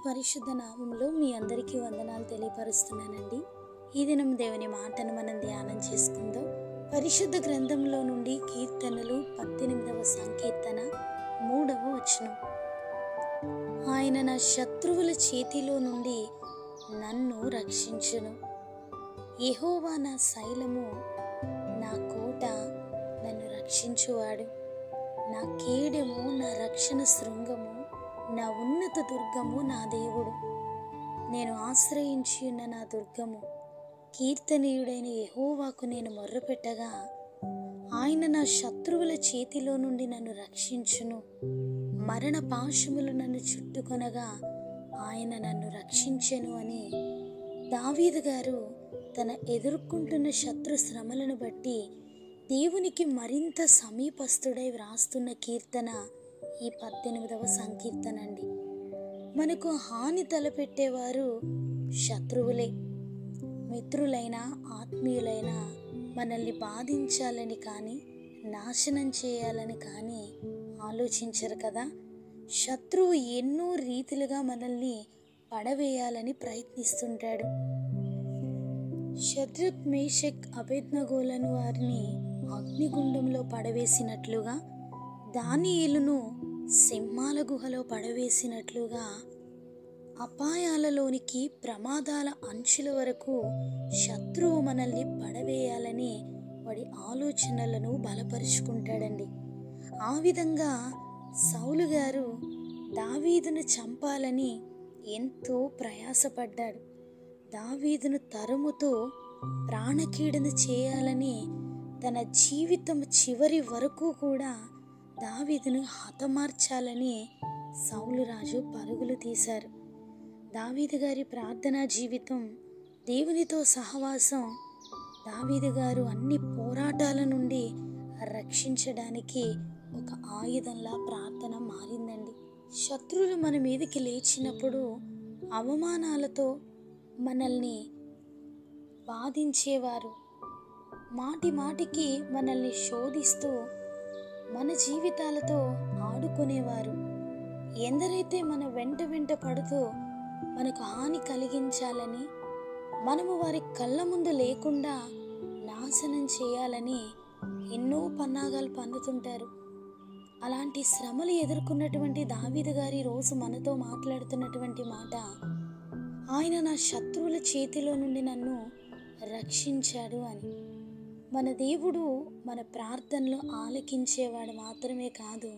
పరిశుద్ధ నామంలో మీ అందరికీ వందనాలు తెలియపరుస్తున్నానండి. ఈ దినం దేవుని మాటను మనం ధ్యానం చేసుకుందాం. పరిశుద్ధ గ్రంథంలో నుండి కీర్తనలు 18వ సంకీర్తన 3వ వచనం. ఆయన నా శత్రువుల చేతిలో నుండి నన్ను రక్షించును. యెహోవా నా శైలము, నా కోట, నన్ను రక్షించువాడు. నా కేడెము, నా రక్షణ శృంగము, నా ఉన్నత దుర్గము, నా దేవుడు. నేను ఆశ్రయించి ఉన్న నా దుర్గము, కీర్తనీయుడైన యెహోవాకు నేను మొర్రపెట్టగా ఆయన నా శత్రువుల చేతిలో నుండి నన్ను రక్షించును. మరణ పాశములు నన్ను చుట్టుకొనగా ఆయన నన్ను రక్షించెను అని దావీదు గారు తన ఎదుర్కొంటున్న శత్రు శ్రమలను బట్టి దేవునికి మరింత సమీపస్తుడై వ్రాస్తున్న కీర్తన ఈ 18వ సంకీర్తన అండి. మనకు హాని తలపెట్టేవారు శత్రువులే. మిత్రులైనా ఆత్మీయులైనా మనల్ని బాధించాలని కానీ నాశనం చేయాలని కానీ ఆలోచించరు కదా. శత్రువు ఎన్నో రీతిలుగా మనల్ని పడవేయాలని ప్రయత్నిస్తుంటాడు. షద్రక్, మేషక్, అబేద్నగోలను వారిని అగ్నిగుండంలో పడవేసినట్లుగా, దానియేలును సింహాల గుహలో పడవేసినట్లుగా అపాయాలలోనికి, ప్రమాదాల అంచుల వరకు శత్రువు మనల్ని పడవేయాలని వాడి ఆలోచనలను బలపరుచుకుంటాడండి. ఆ విధంగా సౌలు గారు దావీదును చంపాలని ఎంతో ప్రయాసపడ్డాడు. దావీదును తరుముతో ప్రాణకీడను చేయాలని తన జీవితం చివరి వరకు కూడా దావీదును హతమార్చాలని సౌలు రాజు పరుగులు తీశారు. దావీదు గారి ప్రార్థనా జీవితం, దేవునితో సహవాసం దావీదు గారు అన్ని పోరాటాల నుండి రక్షించడానికి ఒక ఆయుధంలా ప్రార్థన మారిందండి. శత్రువులు మన మీదకి లేచినప్పుడు అవమానాలతో మనల్ని బాధించేవారు, మాటి మాటికి మనల్ని శోధిస్తూ మన జీవితాలతో ఆడుకునేవారు, ఎందరైతే మన వెంట పడుతూ మనకు హాని కలిగించాలని, మనము వారి కళ్ళ ముందు లేకుండా నాశనం చేయాలని ఎన్నో పన్నాగాలు పన్నుతుంటారు. అలాంటి శ్రమలు ఎదుర్కొన్నటువంటి దావీదు గారి రోజు మనతో మాట్లాడుతున్నటువంటి మాట, ఆయన నా శత్రువుల చేతిలో నుండి నన్ను రక్షించాడు అని. మన దేవుడు మన ప్రార్థనలో ఆలకించేవాడు మాత్రమే కాదు,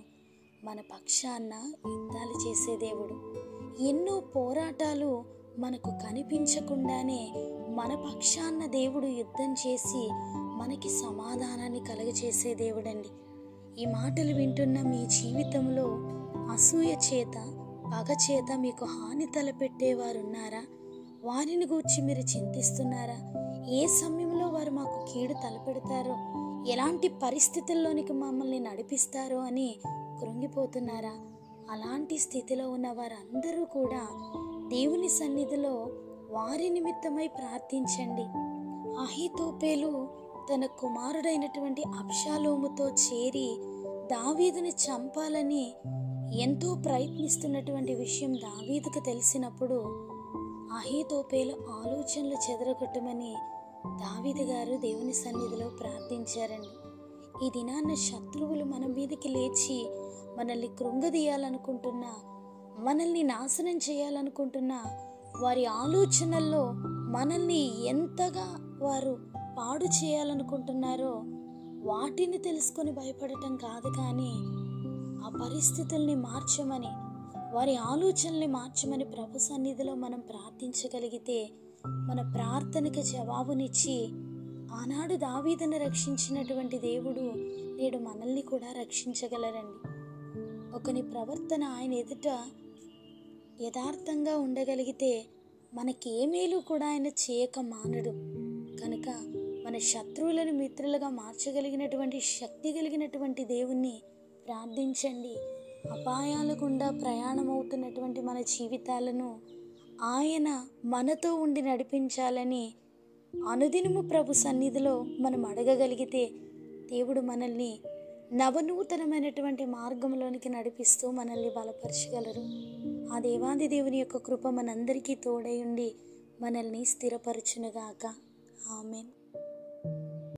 మన పక్షాన యుద్ధాలు చేసే దేవుడు. ఎన్నో పోరాటాలు మనకు కనిపించకుండానే మన పక్షాన దేవుడు యుద్ధం చేసి మనకి సమాధానాన్ని కలుగజేసే దేవుడండి. ఈ మాటలు వింటున్న మీ జీవితంలో అసూయ చేత, పగ చేత మీకు హాని తలపెట్టేవారున్నారా? వారిని గూర్చి మీరు చింతిస్తున్నారా? ఏ సమయంలో వారు మాకు కీడు తలపెడతారో, ఎలాంటి పరిస్థితుల్లోనికి మమ్మల్ని నడిపిస్తారో అని కృంగిపోతున్నారా? అలాంటి స్థితిలో ఉన్న వారందరూ కూడా దేవుని సన్నిధిలో వారి నిమిత్తమై ప్రార్థించండి. అహీతోపెలు తన కుమారుడైనటువంటి అబ్షాలోముతో చేరి దావీదుని చంపాలని ఎంతో ప్రయత్నిస్తున్నటువంటి విషయం దావీదుకు తెలిసినప్పుడు అహీతోపెలు ఆలోచనలు చెదరగొట్టమని దావీదు గారు దేవుని సన్నిధిలో ప్రార్థించారండి. ఈ దినాన్న శత్రువులు మన మీదకి లేచి మనల్ని కృంగదీయాలనుకుంటున్నా, మనల్ని నాశనం చేయాలనుకుంటున్నా, వారి ఆలోచనల్లో మనల్ని ఎంతగా వారు పాడు చేయాలనుకుంటున్నారో వాటిని తెలుసుకొని భయపడటం కాదు, కానీ ఆ పరిస్థితుల్ని మార్చమని, వారి ఆలోచనల్ని మార్చమని ప్రభు సన్నిధిలో మనం ప్రార్థించగలిగితే మన ప్రార్థనకు జవాబునిచ్చి ఆనాడు దావీదును రక్షించినటువంటి దేవుడు నేడు మనల్ని కూడా రక్షించగలరండి. ఒకని ప్రవర్తన ఆయన ఎదుట యథార్థంగా ఉండగలిగితే మనకి ఏ మేలు కూడా ఆయన చేయక మానడు. కనుక మన శత్రువులను మిత్రులుగా మార్చగలిగినటువంటి శక్తి కలిగినటువంటి దేవుణ్ణి ప్రార్థించండి. అపాయాల గుండా ప్రయాణమవుతున్నటువంటి మన జీవితాలను ఆయన మనతో ఉండి నడిపించాలని అనుదినము ప్రభు సన్నిధిలో మనం అడగగలిగితే దేవుడు మనల్ని నవనూతనమైనటువంటి మార్గంలోనికి నడిపిస్తూ మనల్ని బలపరచగలరు. ఆ దేవాది దేవుని యొక్క కృప మనందరికీ తోడై ఉండి మనల్ని స్థిరపరచునుగాక. ఆమేన్.